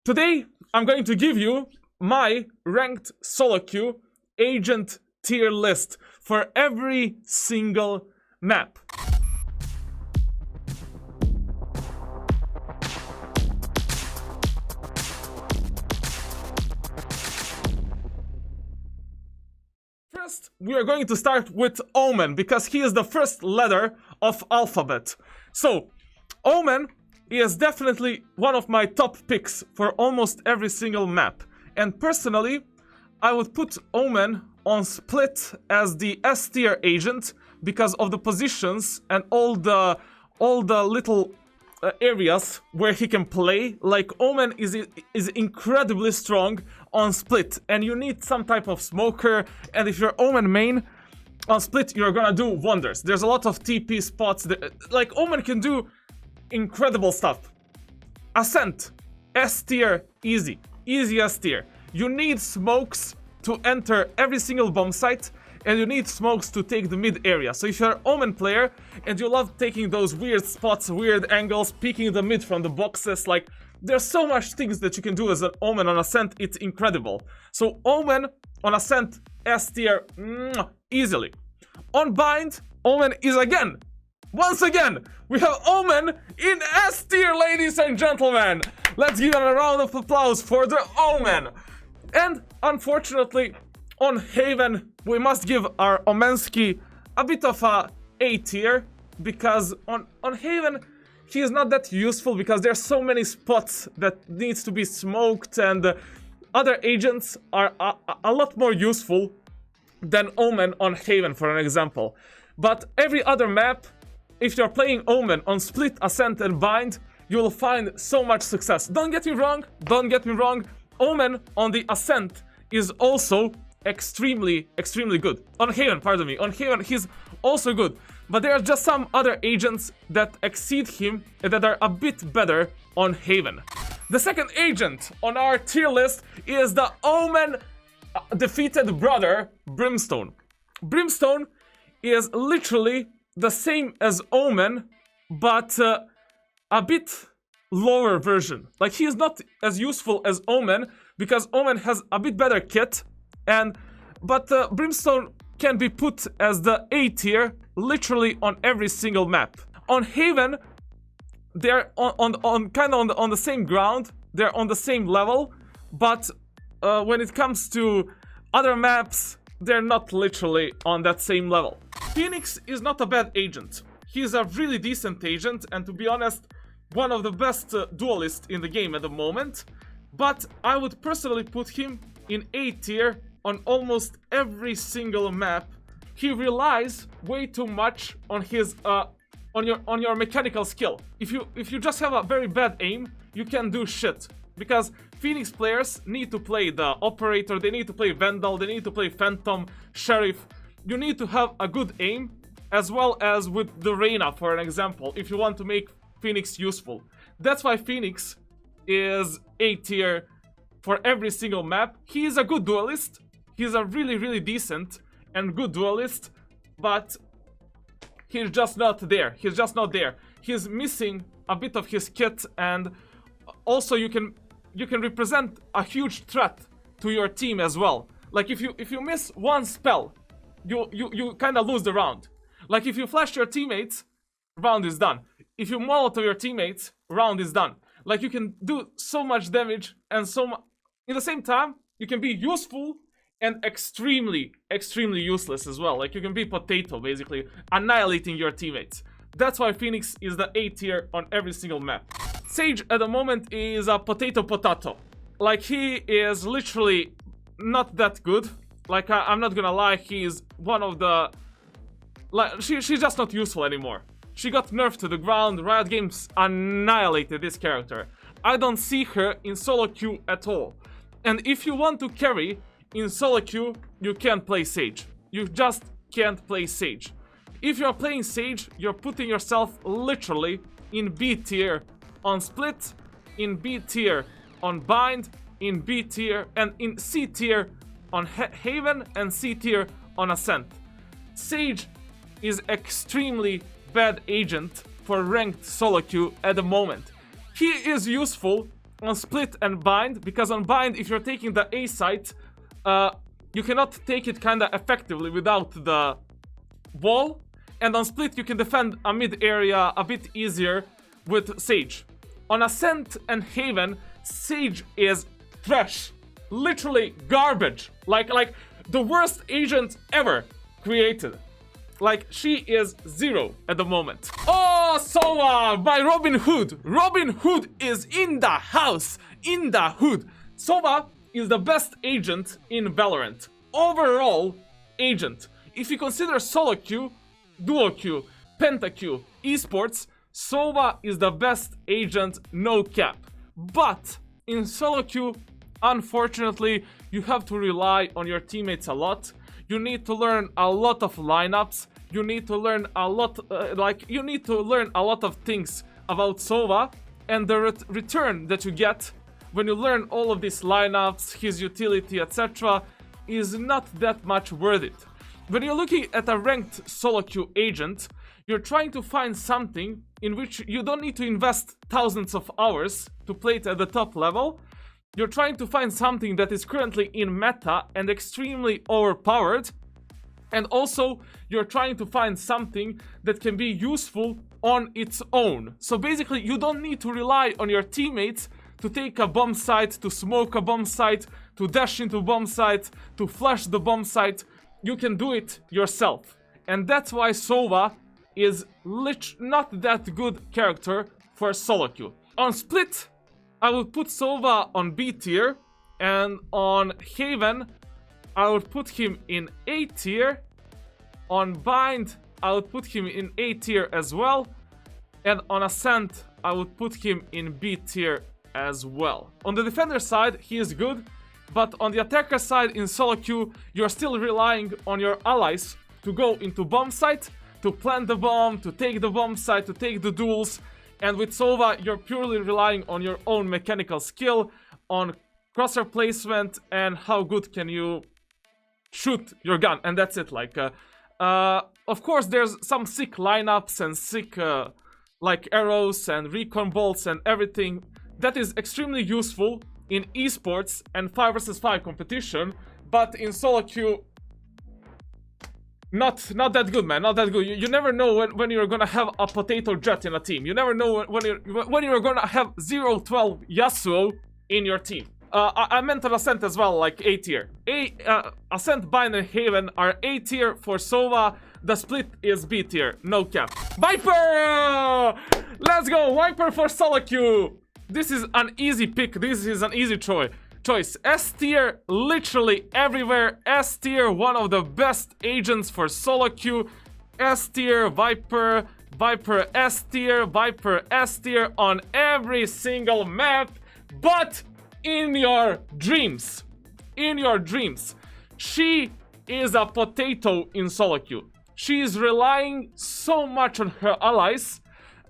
Today, I'm going to give you my Ranked SoloQ Agent Tier List for every single map. First, we are going to start with Omen, because he is the first letter of alphabet. So, Omen is definitely one of my top picks for almost every single map. And personally, I would put Omen on Split as the S tier agent because of the positions and all the little areas where he can play. Like, Omen is incredibly strong on Split, and you need some type of smoker, and if you're Omen main on Split, you're gonna do wonders. There's a lot of TP spots that, like, Omen can do incredible stuff. Ascent, S tier, easy S tier. You need smokes to enter every single bomb site, and you need smokes to take the mid area. So if you're an Omen player and you love taking those weird spots, weird angles, peeking the mid from the boxes, like, there's so much things that you can do as an Omen on Ascent, it's incredible. So Omen on Ascent, S tier, easily. On Bind, Omen is once again, we have Omen in S tier, ladies and gentlemen. Let's give a round of applause for the Omen. And unfortunately, on Haven, we must give our Omensky a bit of a tier, because on Haven, he is not that useful because there's so many spots that needs to be smoked, and other agents are a lot more useful than Omen on Haven, for an example. But every other map, if you're playing Omen on Split, Ascent, and Bind, you will find so much success. Don't get me wrong, Omen on the Ascent is also extremely good. On Haven, pardon me. On Haven, he's also good. But there are just some other agents that exceed him and that are a bit better on Haven. The second agent on our tier list is the Omen defeated brother, Brimstone. Brimstone is literally the same as Omen, but a bit lower version. Like, he is not as useful as Omen because Omen has a bit better kit, but Brimstone can be put as the A tier literally on every single map. On Haven, they're on the same ground, they're on the same level, but when it comes to other maps, they're not literally on that same level. Phoenix is not a bad agent. He's a really decent agent, and to be honest, one of the best duelists in the game at the moment. But I would personally put him in A tier on almost every single map. He relies way too much on his on your mechanical skill. If you just have a very bad aim, you can't do shit. Because Phoenix players need to play the Operator, they need to play Vandal, they need to play Phantom, Sheriff. You need to have a good aim, as well as with the Reyna, for an example, if you want to make Phoenix useful. That's why Phoenix is A tier for every single map. He is a good duelist, he's a really decent and good duelist, but he's just not there. He's missing a bit of his kit, and also you can represent a huge threat to your team as well. Like, if you miss one spell, you kind of lose the round. Like, if you flash your teammates, round is done. If you molotov your teammates, round is done. Like, you can do so much damage, and in the same time, you can be useful and extremely useless as well. Like, you can be potato, basically, annihilating your teammates. That's why Phoenix is the A tier on every single map. Sage at the moment is a potato. Like, he is literally not that good. Like, I'm not gonna lie, he's one of the... Like, she's just not useful anymore. She got nerfed to the ground, Riot Games annihilated this character. I don't see her in solo queue at all. And if you want to carry in solo queue, you can't play Sage. You just can't play Sage. If you're playing Sage, you're putting yourself literally in B tier on Split, in B tier on Bind, in B tier, and in C tier on Haven, and C tier on Ascent. Sage is extremely bad agent for ranked solo queue at the moment. He is useful on split and bind, because on bind, if you're taking the A site, you cannot take it kinda effectively without the wall. And on split, you can defend a mid area a bit easier with Sage. On Ascent and Haven, Sage is trash. Literally garbage. Like the worst agent ever created. Like, she is 0 at the moment. Oh, Sova by Robin Hood. Robin Hood is in the house. In the hood. Sova is the best agent in Valorant. Overall agent. If you consider solo queue, duo queue, penta queue, eSports, Sova is the best agent, no cap. But in solo queue, unfortunately, you have to rely on your teammates a lot. You need to learn a lot of lineups. You need to learn a lot, you need to learn a lot of things about Sova, and the return that you get when you learn all of these lineups, his utility, etc., is not that much worth it. When you're looking at a ranked solo queue agent, you're trying to find something in which you don't need to invest thousands of hours to play it at the top level. You're trying to find something that is currently in meta and extremely overpowered. And also, you're trying to find something that can be useful on its own. So basically, you don't need to rely on your teammates to take a bomb site, to smoke a bomb site, to dash into bomb site, to flash the bomb site. You can do it yourself. And that's why Sova is not that good character for solo queue. On split, I would put Sova on B tier, and on Haven, I would put him in A tier. On bind, I would put him in A tier as well. And on Ascent, I would put him in B tier as well. On the defender side, he is good. But on the attacker side in solo queue, you're still relying on your allies to go into bomb site, to plant the bomb, to take the bomb site, to take the duels. And with Sova, you're purely relying on your own mechanical skill, on crosshair placement, and how good can you shoot your gun. And that's it. Of course, there's some sick lineups and sick arrows and recon bolts and everything. That is extremely useful in eSports and 5 vs 5 competition, but in solo queue, not that good, man. Not that good. You never know when you're gonna have a potato jet in a team. You never know when you're gonna have 0-12 Yasuo in your team. I meant on Ascent as well, like A tier. Ascent, Bind, and Haven are A tier for Sova. The split is B tier, no cap. Viper! Let's go, Viper for solo queue. This is an easy pick. This is an easy choice. S tier, literally everywhere. S tier, one of the best agents for solo queue. S tier, Viper, Viper S tier, Viper S tier on every single map. But in your dreams, she is a potato in solo queue. She is relying so much on her allies.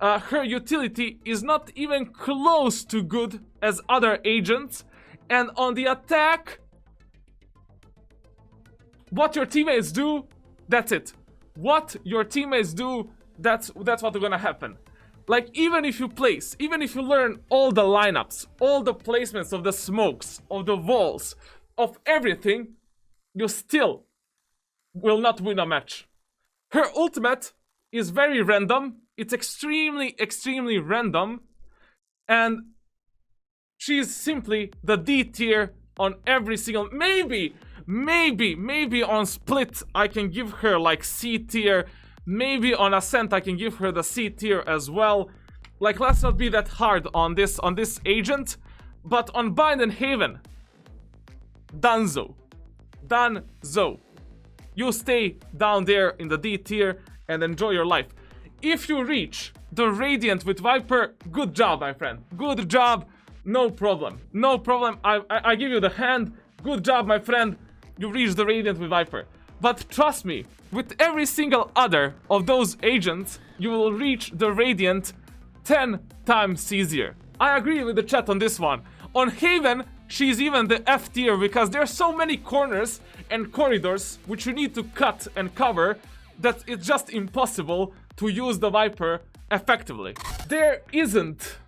Her utility is not even close to good as other agents. And on the attack, what your teammates do, that's it. What your teammates do, that's what's gonna happen. Like, even if you learn all the lineups, all the placements of the smokes, of the walls, of everything, you still will not win a match. Her ultimate is very random. It's extremely random. And she's simply the D tier on every single... Maybe on split I can give her like C tier. Maybe on Ascent I can give her the C tier as well. Like, let's not be that hard on this agent. But on Bind and Haven, Danzo. You stay down there in the D tier and enjoy your life. If you reach the Radiant with Viper, good job, my friend. Good job. No problem. I give you the hand. Good job, my friend. You reached the Radiant with Viper. But trust me, with every single other of those agents, you will reach the Radiant 10 times easier. I agree with the chat on this one. On Haven, she's even the F tier because there are so many corners and corridors which you need to cut and cover that it's just impossible to use the Viper effectively. There isn't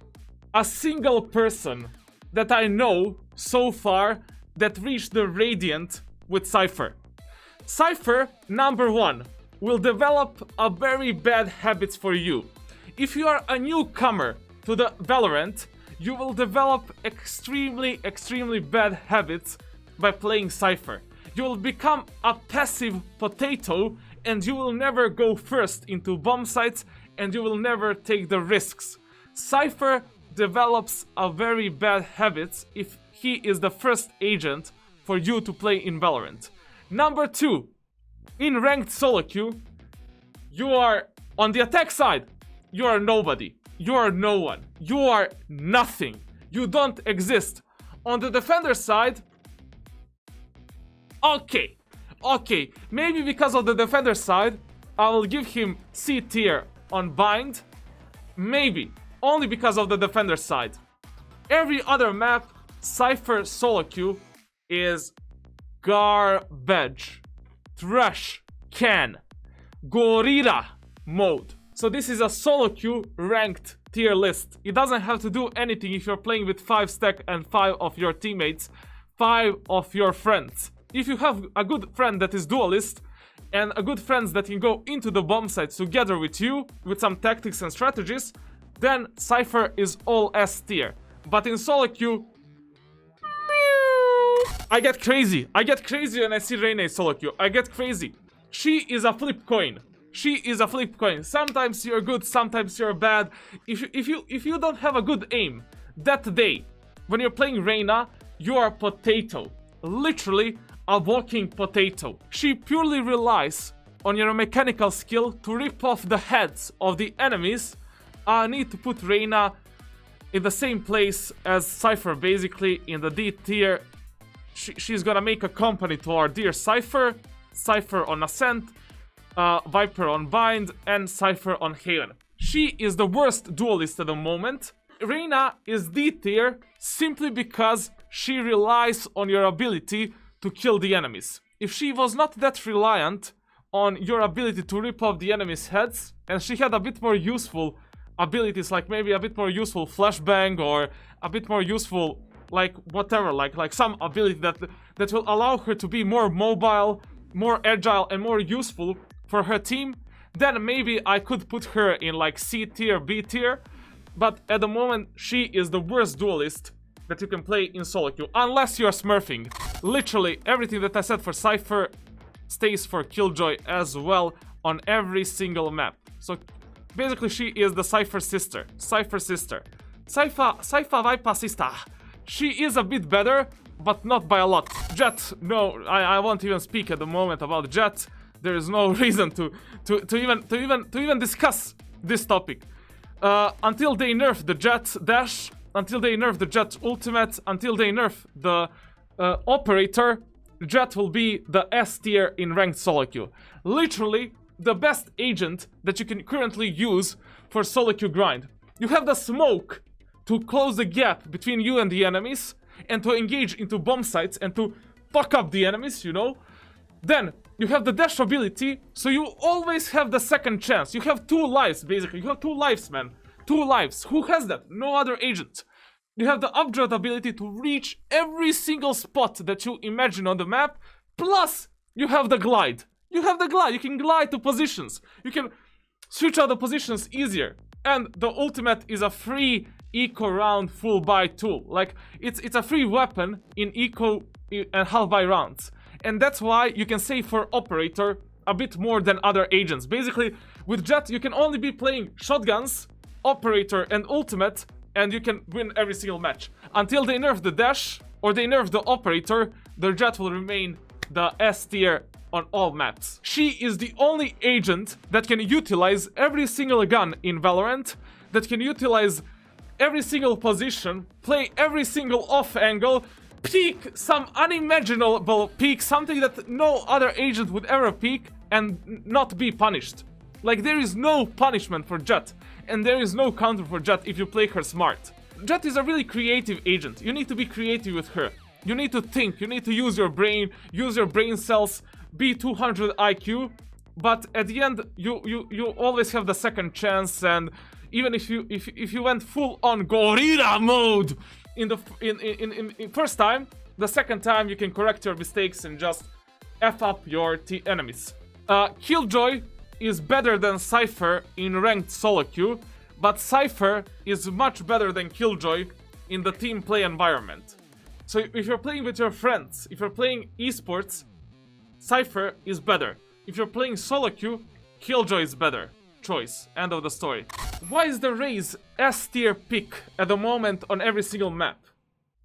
a single person that I know so far that reached the Radiant with Cypher. Cypher, number 1, will develop a very bad habits for you. If you are a newcomer to the Valorant, you will develop extremely bad habits by playing Cypher. You will become a passive potato and you will never go first into bomb sites and you will never take the risks. Cypher develops a very bad habits if he is the first agent for you to play in Valorant. Number 2, in Ranked SoloQ, you are on the attack side. You are nobody. You are no one. You are nothing. You don't exist. On the defender side, okay, maybe because of the defender side, I will give him C tier on bind. Maybe, only because of the defender side. Every other map, Cypher SoloQ is garbage, trash can, gorilla mode. So this is a SoloQ ranked tier list. It doesn't have to do anything if you're playing with 5 stack and 5 of your teammates, 5 of your friends. If you have a good friend that is duelist and a good friends that can go into the bomb sites together with you with some tactics and strategies, then Cypher is all S tier. But in SoloQ, I get crazy when I see Reyna in SoloQ. I get crazy. She is a flip coin. Sometimes you're good, sometimes you're bad. If you don't have a good aim that day when you're playing Reyna, you are a potato. Literally a walking potato. She purely relies on your mechanical skill to rip off the heads of the enemies. I need to put Reyna in the same place as Cypher, basically in the D tier. She's gonna make a company to our dear Cypher. Cypher on Ascent, Viper on Bind, and Cypher on Haven. She is the worst duelist at the moment. Reyna is D tier simply because she relies on your ability to kill the enemies. If she was not that reliant on your ability to rip off the enemies' heads, and she had a bit more useful abilities, like maybe a bit more useful flashbang or a bit more useful like whatever, like some ability that will allow her to be more mobile, more agile, and more useful for her team, then maybe I could put her in like C tier, B tier. But at the moment, she is the worst duelist that you can play in SoloQ, unless you're smurfing. Literally, everything that I said for Cypher stays for Killjoy as well on every single map. So basically, she is the Cypher sister. Cypher Viper sister. She is a bit better, but not by a lot. Jett, no, I won't even speak at the moment about Jett. There is no reason to even discuss this topic. Until they nerf the Jett dash, until they nerf the Jett ultimate, until they nerf the operator, Jett will be the S tier in Ranked SoloQ. Literally, the best agent that you can currently use for SoloQ grind. You have the smoke to close the gap between you and the enemies, and to engage into bomb sites and to fuck up the enemies, you know? Then, you have the dash ability, so you always have the second chance. You have 2 lives, basically. You have 2 lives, man. 2 lives. Who has that? No other agent. You have the updraft ability to reach every single spot that you imagine on the map, plus you have the glide. You can glide to positions. You can switch out the positions easier. And the ultimate is a free eco round full buy tool. Like, it's a free weapon in eco and half buy rounds. And that's why you can save for operator a bit more than other agents. Basically, with Jett, you can only be playing shotguns, operator, and ultimate, and you can win every single match. Until they nerf the dash, or they nerf the operator, the Jett will remain the S tier on all maps. She is the only agent that can utilize every single gun in Valorant, that can utilize every single position, play every single off angle, peek some unimaginable peek, something that no other agent would ever peek, and not be punished. Like, there is no punishment for Jett, and there is no counter for Jett if you play her smart. Jett is a really creative agent. You need to be creative with her. You need to think, you need to use your brain cells, be 200 IQ, but at the end, you always have the second chance, and even if you went full on gorilla mode, in the in first time. The second time you can correct your mistakes and just F up your enemies. Killjoy is better than Cypher in Ranked SoloQ, but Cypher is much better than Killjoy in the team play environment. So if you're playing with your friends, if you're playing eSports, Cypher is better. If you're playing SoloQ, Killjoy is better. Choice. End of the story. Why is the Raze S tier pick at the moment on every single map?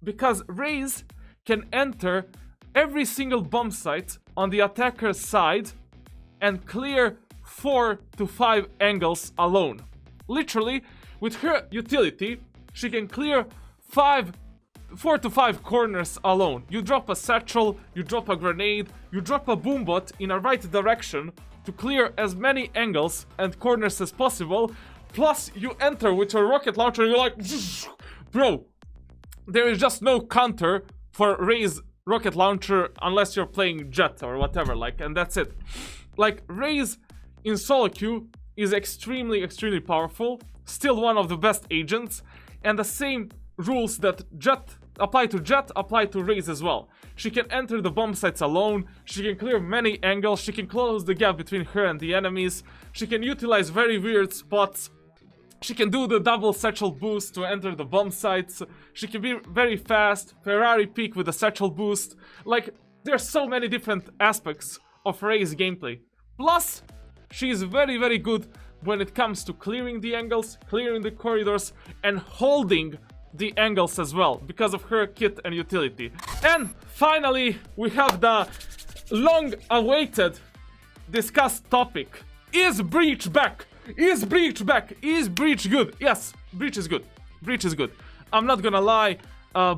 Because Raze can enter every single bomb site on the attacker's side and clear 4 to 5 angles alone. Literally, with her utility, she can clear 4 to 5 corners alone. You drop a satchel, you drop a grenade, you drop a boombot in a right direction to clear as many angles and corners as possible. Plus, you enter with your rocket launcher and you're like, bro, there is just no counter for Raze rocket launcher unless you're playing Jet or whatever, like, and that's it. Like, Raze in SoloQ is extremely powerful, still one of the best agents, and the same rules that apply to Raze as well. She can enter the bomb sites alone, she can clear many angles, she can close the gap between her and the enemies, she can utilize very weird spots, she can do the double satchel boost to enter the bomb sites, she can be very fast, Ferrari peak with a satchel boost. Like, there's so many different aspects of Raze gameplay. Plus, she is very good when it comes to clearing the angles, clearing the corridors, and holding the angles as well, because of her kit and utility. And finally, we have the long-awaited, discussed topic. Is Breach back? Is Breach back? Is Breach good? Yes, Breach is good. Breach is good. I'm not gonna lie,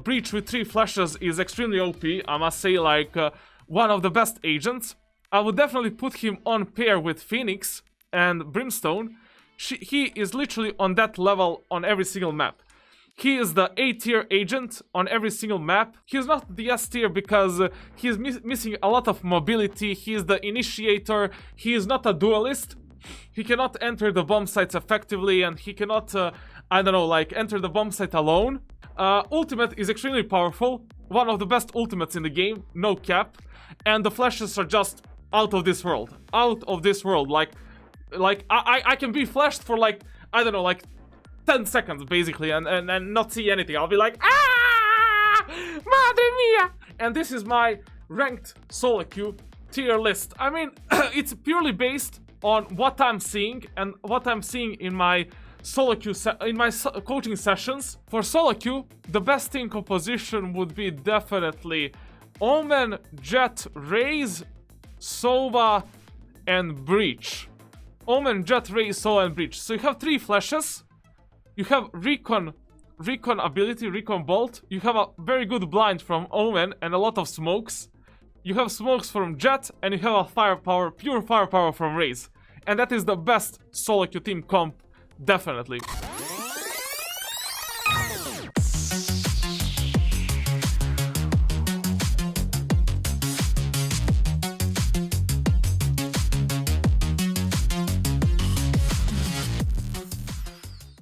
Breach with 3 flashes is extremely OP. I must say, like, one of the best agents. I would definitely put him on pair with Phoenix and Brimstone. He is literally on that level on every single map. He is the A tier agent on every single map. He's not the S tier because he's missing a lot of mobility. He is the initiator. He is not a duelist. He cannot enter the bomb sites effectively, and he cannot, I don't know, like, enter the bomb site alone. Ultimate is extremely powerful. One of the best ultimates in the game, no cap. And the flashes are just out of this world. Out of this world. Like I can be flashed for, like, I don't know, like 10 seconds basically, and not see anything. I'll be like, ah, madre mia! And this is my ranked SoloQ tier list. I mean, it's purely based on what I'm seeing and what I'm seeing in my SoloQ in my coaching sessions. For SoloQ, the best team composition would be definitely Omen, Jet, Raze, Sova, and Breach. Omen, Jet, Raze, Sova, and Breach. So you have 3 flashes. You have Recon ability, Recon Bolt. You have a very good blind from Omen and a lot of smokes. You have smokes from Jet, and you have a firepower, pure firepower from Raze. And that is the best SoloQ team comp, definitely.